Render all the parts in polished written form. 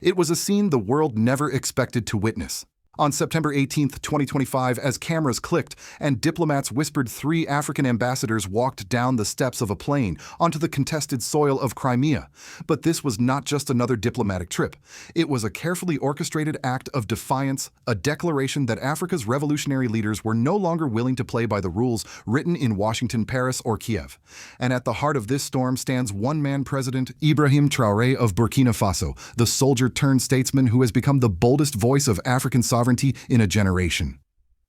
It was a scene the world never expected to witness. On September 18, 2025, as cameras clicked and diplomats whispered, three African ambassadors walked down the steps of a plane onto the contested soil of Crimea. But this was not just another diplomatic trip. It was a carefully orchestrated act of defiance, a declaration that Africa's revolutionary leaders were no longer willing to play by the rules written in Washington, Paris, or Kiev. And at the heart of this storm stands one-man President Ibrahim Traoré of Burkina Faso, the soldier-turned-statesman who has become the boldest voice of African sovereignty in a generation.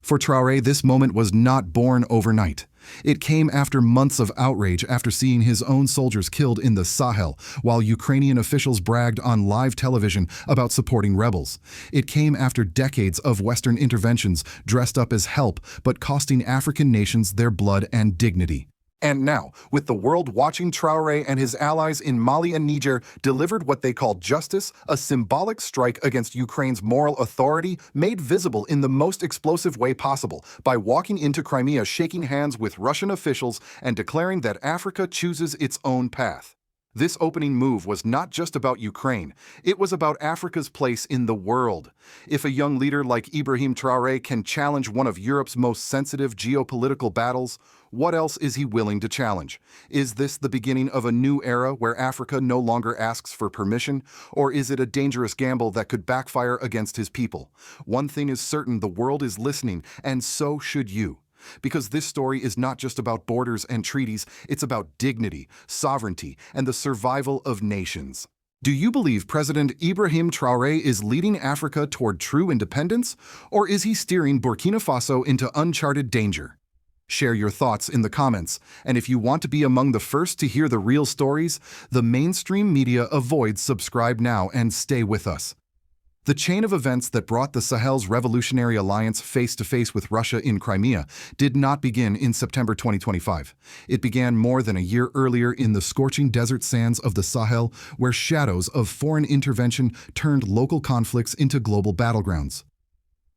For Traoré, this moment was not born overnight. It came after months of outrage after seeing his own soldiers killed in the Sahel, while Ukrainian officials bragged on live television about supporting rebels. It came after decades of Western interventions dressed up as help but costing African nations their blood and dignity. And now, with the world watching, Traoré and his allies in Mali and Niger delivered what they called justice, a symbolic strike against Ukraine's moral authority made visible in the most explosive way possible by walking into Crimea, shaking hands with Russian officials and declaring that Africa chooses its own path. This opening move was not just about Ukraine, it was about Africa's place in the world. If a young leader like Ibrahim Traoré can challenge one of Europe's most sensitive geopolitical battles, what else is he willing to challenge? Is this the beginning of a new era where Africa no longer asks for permission, or is it a dangerous gamble that could backfire against his people? One thing is certain, the world is listening, and so should you. Because this story is not just about borders and treaties, it's about dignity, sovereignty, and the survival of nations. Do you believe President Ibrahim Traoré is leading Africa toward true independence, or is he steering Burkina Faso into uncharted danger? Share your thoughts in the comments, and if you want to be among the first to hear the real stories, the mainstream media avoids. Subscribe now and stay with us. The chain of events that brought the Sahel's revolutionary alliance face-to-face with Russia in Crimea did not begin in September 2025. It began more than a year earlier in the scorching desert sands of the Sahel, where shadows of foreign intervention turned local conflicts into global battlegrounds.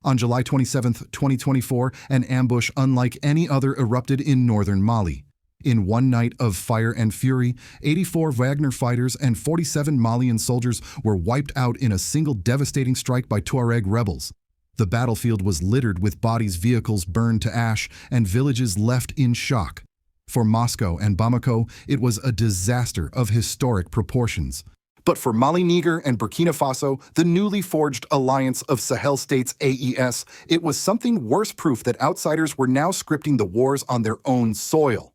On July 27, 2024, an ambush unlike any other erupted in northern Mali. In one night of fire and fury, 84 Wagner fighters and 47 Malian soldiers were wiped out in a single devastating strike by Tuareg rebels. The battlefield was littered with bodies, vehicles burned to ash, and villages left in shock. For Moscow and Bamako, it was a disaster of historic proportions. But for Mali, Niger, and Burkina Faso, the newly forged Alliance of Sahel States (AES), it was something worse, proof that outsiders were now scripting the wars on their own soil.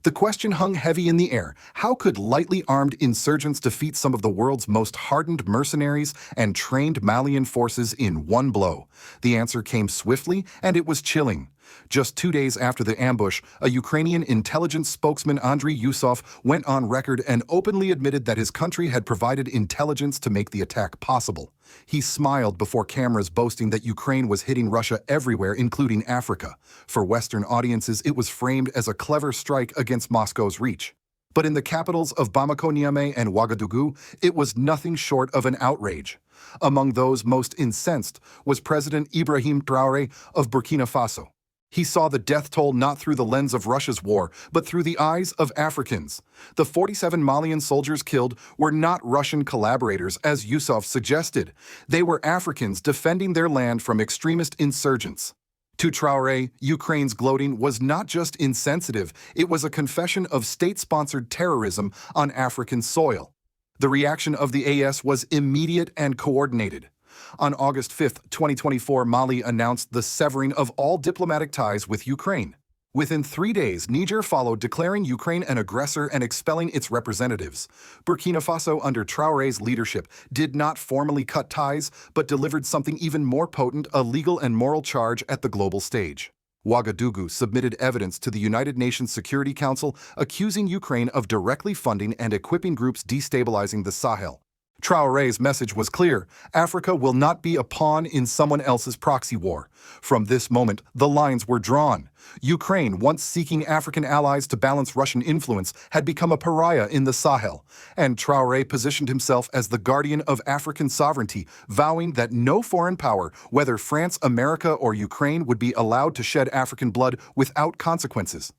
The question hung heavy in the air: how could lightly armed insurgents defeat some of the world's most hardened mercenaries and trained Malian forces in one blow? The answer came swiftly, and it was chilling. Just 2 days after the ambush, a Ukrainian intelligence spokesman, Andriy Yusov, went on record and openly admitted that his country had provided intelligence to make the attack possible. He smiled before cameras, boasting that Ukraine was hitting Russia everywhere, including Africa. For Western audiences, it was framed as a clever strike against Moscow's reach. But in the capitals of Bamako, Niamey, and Ouagadougou, it was nothing short of an outrage. Among those most incensed was President Ibrahim Traoré of Burkina Faso. He saw the death toll not through the lens of Russia's war, but through the eyes of Africans. The 47 Malian soldiers killed were not Russian collaborators, as Yusuf suggested. They were Africans defending their land from extremist insurgents. To Traoré, Ukraine's gloating was not just insensitive, it was a confession of state-sponsored terrorism on African soil. The reaction of the AES was immediate and coordinated. On August 5, 2024, Mali announced the severing of all diplomatic ties with Ukraine. Within 3 days, Niger followed, declaring Ukraine an aggressor and expelling its representatives. Burkina Faso, under Traoré's leadership, did not formally cut ties, but delivered something even more potent: a legal and moral charge at the global stage. Ouagadougou submitted evidence to the United Nations Security Council, accusing Ukraine of directly funding and equipping groups destabilizing the Sahel. Traoré's message was clear: Africa will not be a pawn in someone else's proxy war. From this moment, the lines were drawn. Ukraine, once seeking African allies to balance Russian influence, had become a pariah in the Sahel, and Traoré positioned himself as the guardian of African sovereignty, vowing that no foreign power, whether France, America, or Ukraine, would be allowed to shed African blood without consequences.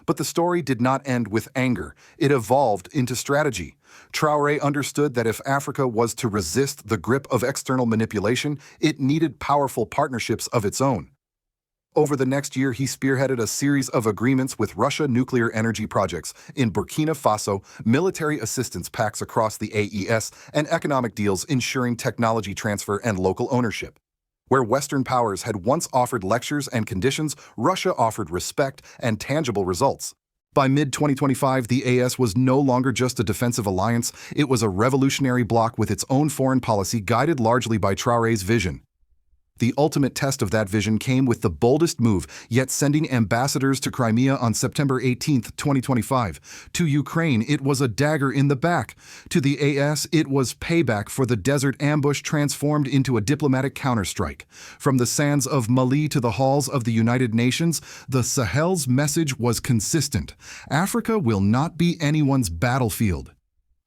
But the story did not end with anger. It evolved into strategy. Traoré understood that if Africa was to resist the grip of external manipulation, it needed powerful partnerships of its own. Over the next year, he spearheaded a series of agreements with Russia nuclear energy projects in Burkina Faso, military assistance pacts across the AES, and economic deals ensuring technology transfer and local ownership. Where Western powers had once offered lectures and conditions, Russia offered respect and tangible results. By mid-2025, the AES was no longer just a defensive alliance, it was a revolutionary bloc with its own foreign policy guided largely by Traoré's vision. The ultimate test of that vision came with the boldest move, yet sending ambassadors to Crimea on September 18, 2025. To Ukraine, it was a dagger in the back. To the AS, it was payback for the desert ambush transformed into a diplomatic counterstrike. From the sands of Mali to the halls of the United Nations, the Sahel's message was consistent. Africa will not be anyone's battlefield.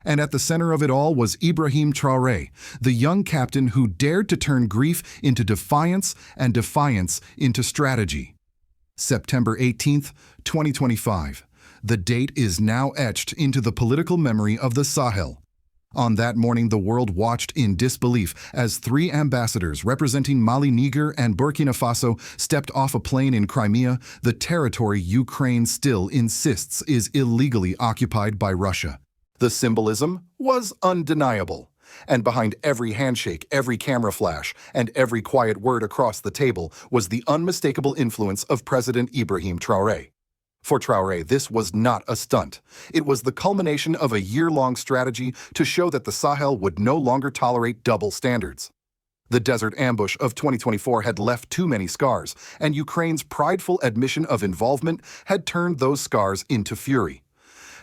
And at the center of it all was Ibrahim Traoré, the young captain who dared to turn grief into defiance and defiance into strategy. September 18, 2025. The date is now etched into the political memory of the Sahel. On that morning, the world watched in disbelief as 3 ambassadors representing Mali, Niger, and Burkina Faso stepped off a plane in Crimea, the territory Ukraine still insists is illegally occupied by Russia. The symbolism was undeniable. And behind every handshake, every camera flash, and every quiet word across the table was the unmistakable influence of President Ibrahim Traoré. For Traoré, this was not a stunt. It was the culmination of a year-long strategy to show that the Sahel would no longer tolerate double standards. The desert ambush of 2024 had left too many scars, and Ukraine's prideful admission of involvement had turned those scars into fury.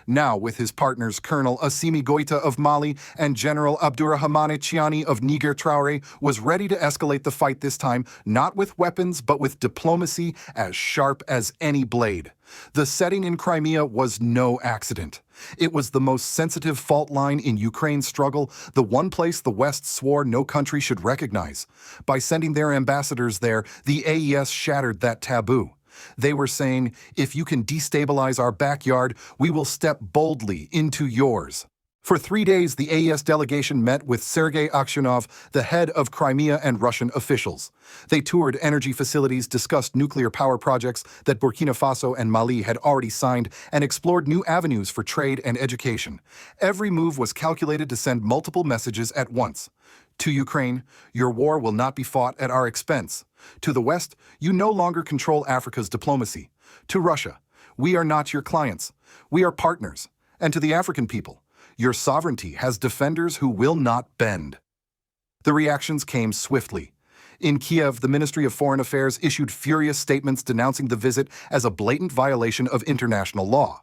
Now, with his partners Colonel Assimi Goïta of Mali and General Abdourahmane Tchiani of Niger, Traoré was ready to escalate the fight this time, not with weapons, but with diplomacy as sharp as any blade. The setting in Crimea was no accident. It was the most sensitive fault line in Ukraine's struggle, the one place the West swore no country should recognize. By sending their ambassadors there, the AES shattered that taboo. They were saying, if you can destabilize our backyard, we will step boldly into yours. For 3 days, the AES delegation met with Sergei Aksyonov, the head of Crimea, and Russian officials. They toured energy facilities, discussed nuclear power projects that Burkina Faso and Mali had already signed, and explored new avenues for trade and education. Every move was calculated to send multiple messages at once. To Ukraine, your war will not be fought at our expense. To the West, you no longer control Africa's diplomacy. To Russia, we are not your clients. We are partners. And to the African people, your sovereignty has defenders who will not bend. The reactions came swiftly. In Kiev, the Ministry of Foreign Affairs issued furious statements denouncing the visit as a blatant violation of international law.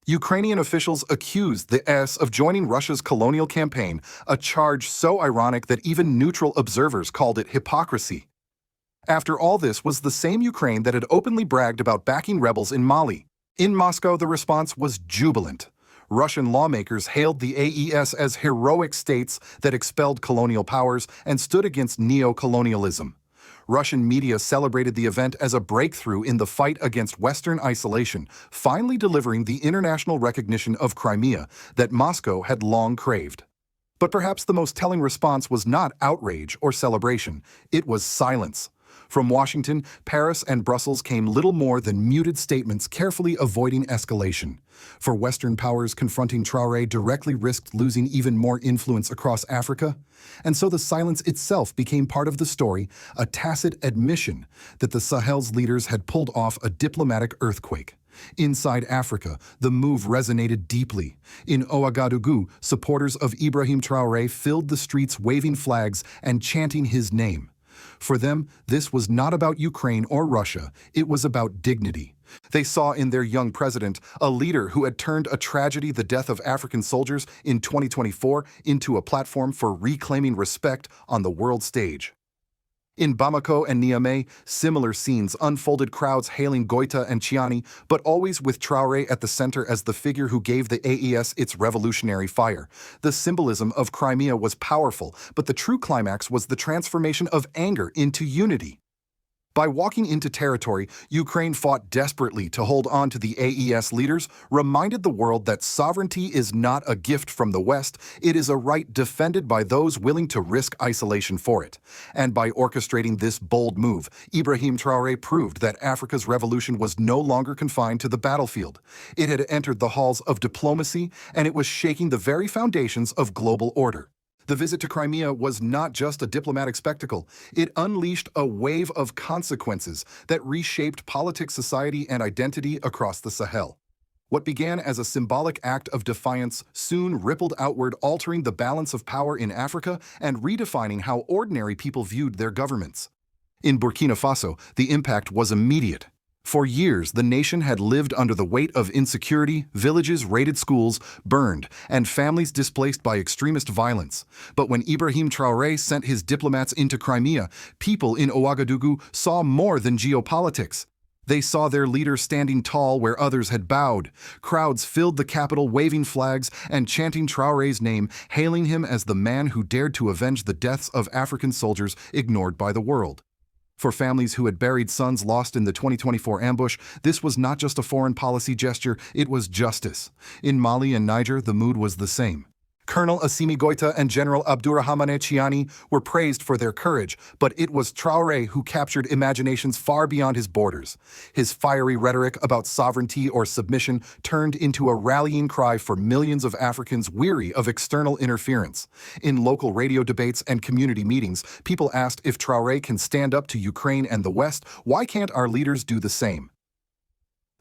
Ukrainian officials accused the AES of joining Russia's colonial campaign, a charge so ironic that even neutral observers called it hypocrisy. After all, this was the same Ukraine that had openly bragged about backing rebels in Mali. In Moscow, the response was jubilant. Russian lawmakers hailed the AES as heroic states that expelled colonial powers and stood against neo-colonialism. Russian media celebrated the event as a breakthrough in the fight against Western isolation, finally delivering the international recognition of Crimea that Moscow had long craved. But perhaps the most telling response was not outrage or celebration, it was silence. From Washington, Paris, and Brussels came little more than muted statements carefully avoiding escalation. For Western powers, confronting Traoré directly risked losing even more influence across Africa. And so the silence itself became part of the story, a tacit admission that the Sahel's leaders had pulled off a diplomatic earthquake. Inside Africa, the move resonated deeply. In Ouagadougou, supporters of Ibrahim Traoré filled the streets waving flags and chanting his name. For them, this was not about Ukraine or Russia, it was about dignity. They saw in their young president a leader who had turned a tragedy, the death of African soldiers in 2024, into a platform for reclaiming respect on the world stage. In Bamako and Niamey, similar scenes unfolded, crowds hailing Goïta and Tchiani, but always with Traoré at the center as the figure who gave the AES its revolutionary fire. The symbolism of Crimea was powerful, but the true climax was the transformation of anger into unity. By walking into territory, Ukraine fought desperately to hold on to the AES leaders, reminded the world that sovereignty is not a gift from the West, it is a right defended by those willing to risk isolation for it. And by orchestrating this bold move, Ibrahim Traoré proved that Africa's revolution was no longer confined to the battlefield. It had entered the halls of diplomacy, and it was shaking the very foundations of global order. The visit to Crimea was not just a diplomatic spectacle. It unleashed a wave of consequences that reshaped politics, society, and identity across the Sahel. What began as a symbolic act of defiance soon rippled outward, altering the balance of power in Africa and redefining how ordinary people viewed their governments. In Burkina Faso, the impact was immediate. For years, the nation had lived under the weight of insecurity, villages raided, schools burned, and families displaced by extremist violence. But when Ibrahim Traoré sent his diplomats into Crimea, people in Ouagadougou saw more than geopolitics. They saw their leader standing tall where others had bowed. Crowds filled the capital waving flags and chanting Traoré's name, hailing him as the man who dared to avenge the deaths of African soldiers ignored by the world. For families who had buried sons lost in the 2024 ambush, this was not just a foreign policy gesture, it was justice. In Mali and Niger, the mood was the same. Colonel Assimi Goïta and General Abdourahmane Chiani were praised for their courage, but it was Traoré who captured imaginations far beyond his borders. His fiery rhetoric about sovereignty or submission turned into a rallying cry for millions of Africans weary of external interference. In local radio debates and community meetings, people asked, if Traoré can stand up to Ukraine and the West, why can't our leaders do the same?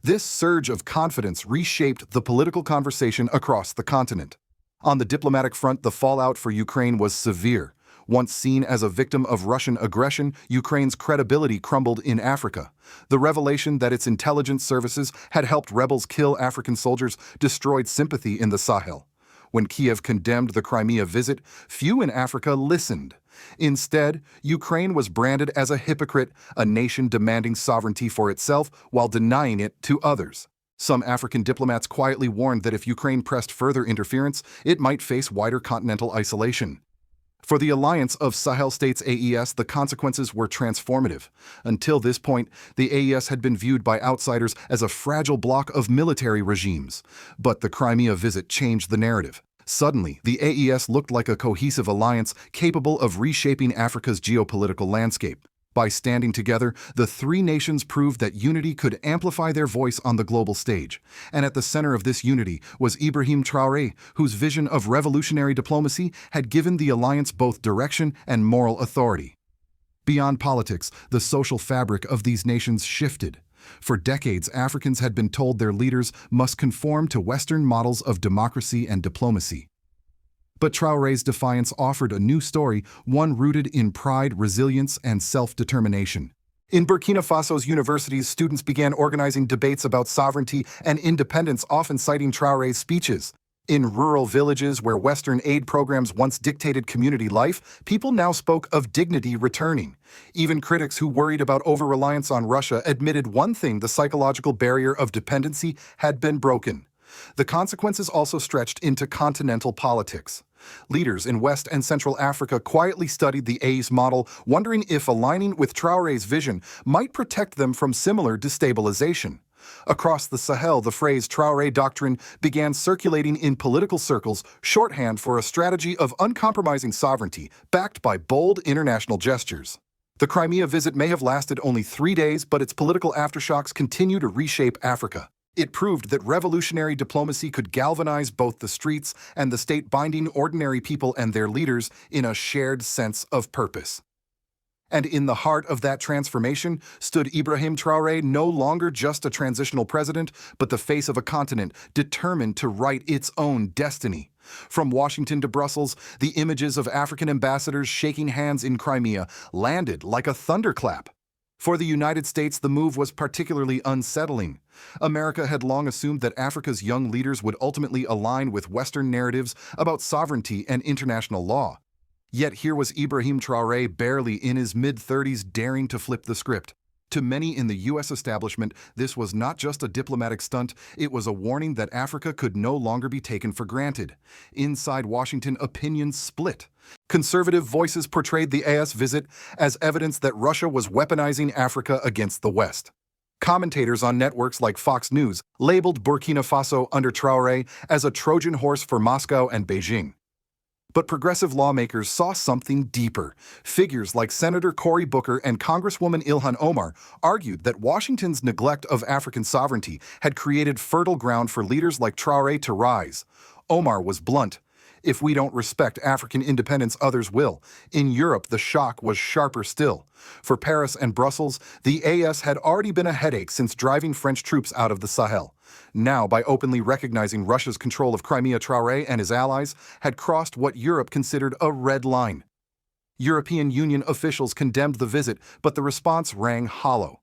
This surge of confidence reshaped the political conversation across the continent. On the diplomatic front, the fallout for Ukraine was severe. Once seen as a victim of Russian aggression, Ukraine's credibility crumbled in Africa. The revelation that its intelligence services had helped rebels kill African soldiers destroyed sympathy in the Sahel. When Kiev condemned the Crimea visit, few in Africa listened. Instead, Ukraine was branded as a hypocrite, a nation demanding sovereignty for itself while denying it to others. Some African diplomats quietly warned that if Ukraine pressed further interference, it might face wider continental isolation. For the Alliance of Sahel States AES, the consequences were transformative. Until this point, the AES had been viewed by outsiders as a fragile bloc of military regimes. But the Crimea visit changed the narrative. Suddenly, the AES looked like a cohesive alliance capable of reshaping Africa's geopolitical landscape. By standing together, the three nations proved that unity could amplify their voice on the global stage. And at the center of this unity was Ibrahim Traoré, whose vision of revolutionary diplomacy had given the alliance both direction and moral authority. Beyond politics, the social fabric of these nations shifted. For decades, Africans had been told their leaders must conform to Western models of democracy and diplomacy. But Traoré's defiance offered a new story, one rooted in pride, resilience, and self-determination. In Burkina Faso's universities, students began organizing debates about sovereignty and independence, often citing Traoré's speeches. In rural villages where Western aid programs once dictated community life, people now spoke of dignity returning. Even critics who worried about over-reliance on Russia admitted one thing: the psychological barrier of dependency had been broken. The consequences also stretched into continental politics. Leaders in West and Central Africa quietly studied the AES model, wondering if aligning with Traoré's vision might protect them from similar destabilization. Across the Sahel, the phrase Traoré Doctrine began circulating in political circles, shorthand for a strategy of uncompromising sovereignty, backed by bold international gestures. The Crimea visit may have lasted only 3 days, but its political aftershocks continue to reshape Africa. It proved that revolutionary diplomacy could galvanize both the streets and the state, binding ordinary people and their leaders in a shared sense of purpose. And in the heart of that transformation stood Ibrahim Traoré, no longer just a transitional president, but the face of a continent determined to write its own destiny. From Washington to Brussels, the images of African ambassadors shaking hands in Crimea landed like a thunderclap. For the United States, the move was particularly unsettling. America had long assumed that Africa's young leaders would ultimately align with Western narratives about sovereignty and international law. Yet here was Ibrahim Traoré, barely in his mid-30s, daring to flip the script. To many in the U.S. establishment, this was not just a diplomatic stunt, it was a warning that Africa could no longer be taken for granted. Inside Washington, opinions split. Conservative voices portrayed the AS visit as evidence that Russia was weaponizing Africa against the West. Commentators on networks like Fox News labeled Burkina Faso under Traoré as a Trojan horse for Moscow and Beijing. But progressive lawmakers saw something deeper. Figures like Senator Cory Booker and Congresswoman Ilhan Omar argued that Washington's neglect of African sovereignty had created fertile ground for leaders like Traoré to rise. Omar was blunt. If we don't respect African independence, others will. In Europe, the shock was sharper still. For Paris and Brussels, the AS had already been a headache since driving French troops out of the Sahel. Now, by openly recognizing Russia's control of Crimea, Traoré and his allies had crossed what Europe considered a red line. European Union officials condemned the visit, but the response rang hollow.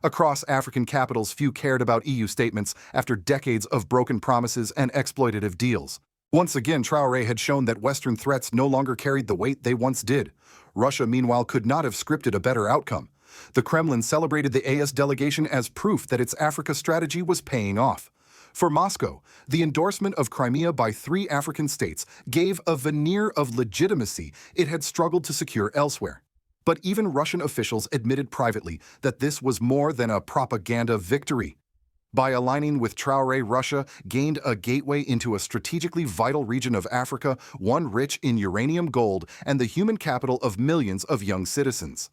Across African capitals, few cared about EU statements after decades of broken promises and exploitative deals. Once again, Traoré had shown that Western threats no longer carried the weight they once did. Russia, meanwhile, could not have scripted a better outcome. The Kremlin celebrated the AS delegation as proof that its Africa strategy was paying off. For Moscow, the endorsement of Crimea by 3 African states gave a veneer of legitimacy it had struggled to secure elsewhere. But even Russian officials admitted privately that this was more than a propaganda victory. By aligning with Traoré, Russia gained a gateway into a strategically vital region of Africa, one rich in uranium, gold, and the human capital of millions of young citizens.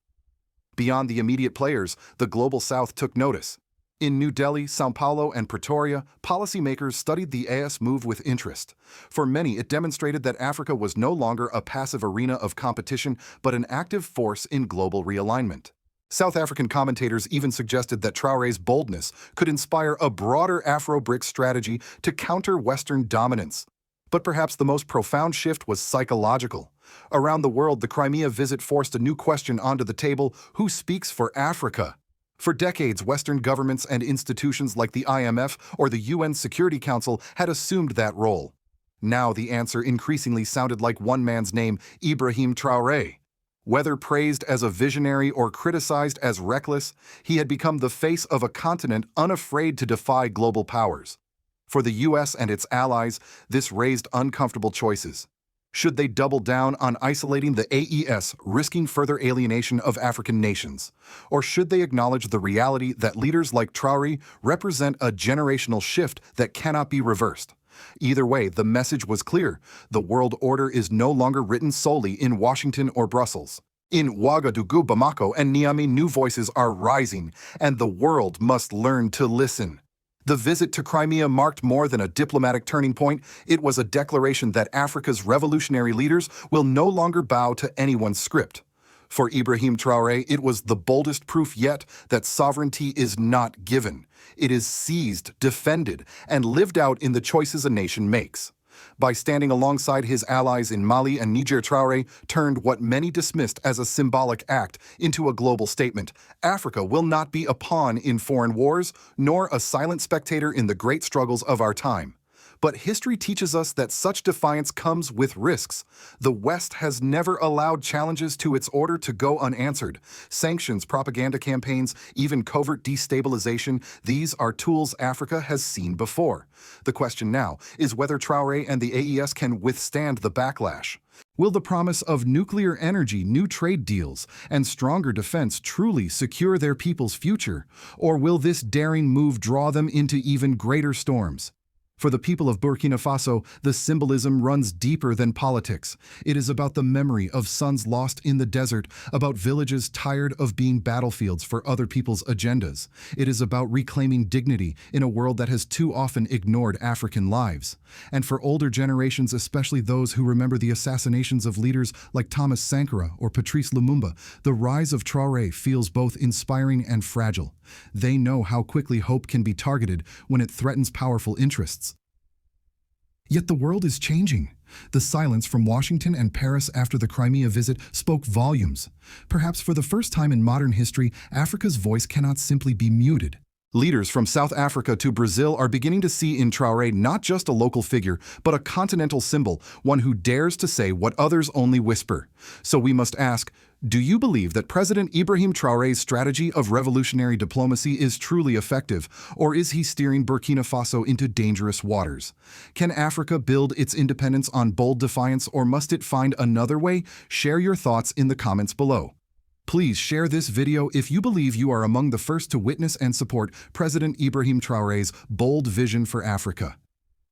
Beyond the immediate players, the global South took notice. In New Delhi, São Paulo, and Pretoria, policymakers studied the AS move with interest. For many, it demonstrated that Africa was no longer a passive arena of competition, but an active force in global realignment. South African commentators even suggested that Traoré's boldness could inspire a broader Afro-BRIC strategy to counter Western dominance. But perhaps the most profound shift was psychological. Around the world, the Crimea visit forced a new question onto the table: who speaks for Africa? For decades, Western governments and institutions like the IMF or the UN Security Council had assumed that role. Now the answer increasingly sounded like one man's name: Ibrahim Traoré. Whether praised as a visionary or criticized as reckless, he had become the face of a continent unafraid to defy global powers. For the U.S. and its allies, this raised uncomfortable choices. Should they double down on isolating the AES, risking further alienation of African nations? Or should they acknowledge the reality that leaders like Traoré represent a generational shift that cannot be reversed? Either way, the message was clear. The world order is no longer written solely in Washington or Brussels. In Ouagadougou, Bamako, and Niamey, new voices are rising, and the world must learn to listen. The visit to Crimea marked more than a diplomatic turning point. It was a declaration that Africa's revolutionary leaders will no longer bow to anyone's script. For Ibrahim Traoré, it was the boldest proof yet that sovereignty is not given. It is seized, defended, and lived out in the choices a nation makes. By standing alongside his allies in Mali and Niger, Traoré turned what many dismissed as a symbolic act into a global statement. Africa will not be a pawn in foreign wars, nor a silent spectator in the great struggles of our time. But history teaches us that such defiance comes with risks. The West has never allowed challenges to its order to go unanswered. Sanctions, propaganda campaigns, even covert destabilization, these are tools Africa has seen before. The question now is whether Traoré and the AES can withstand the backlash. Will the promise of nuclear energy, new trade deals, and stronger defense truly secure their people's future? Or will this daring move draw them into even greater storms? For the people of Burkina Faso, the symbolism runs deeper than politics. It is about the memory of sons lost in the desert, about villages tired of being battlefields for other people's agendas. It is about reclaiming dignity in a world that has too often ignored African lives. And for older generations, especially those who remember the assassinations of leaders like Thomas Sankara or Patrice Lumumba, the rise of Traoré feels both inspiring and fragile. They know how quickly hope can be targeted when it threatens powerful interests. Yet the world is changing. The silence from Washington and Paris after the Crimea visit spoke volumes. Perhaps for the first time in modern history, Africa's voice cannot simply be muted. Leaders from South Africa to Brazil are beginning to see in Traore not just a local figure, but a continental symbol, one who dares to say what others only whisper. So we must ask, do you believe that President Ibrahim Traoré's strategy of revolutionary diplomacy is truly effective, or is he steering Burkina Faso into dangerous waters? Can Africa build its independence on bold defiance, or must it find another way? Share your thoughts in the comments below. Please share this video if you believe you are among the first to witness and support President Ibrahim Traoré's bold vision for Africa.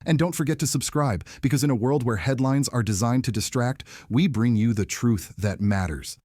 And don't forget to subscribe, because in a world where headlines are designed to distract, we bring you the truth that matters.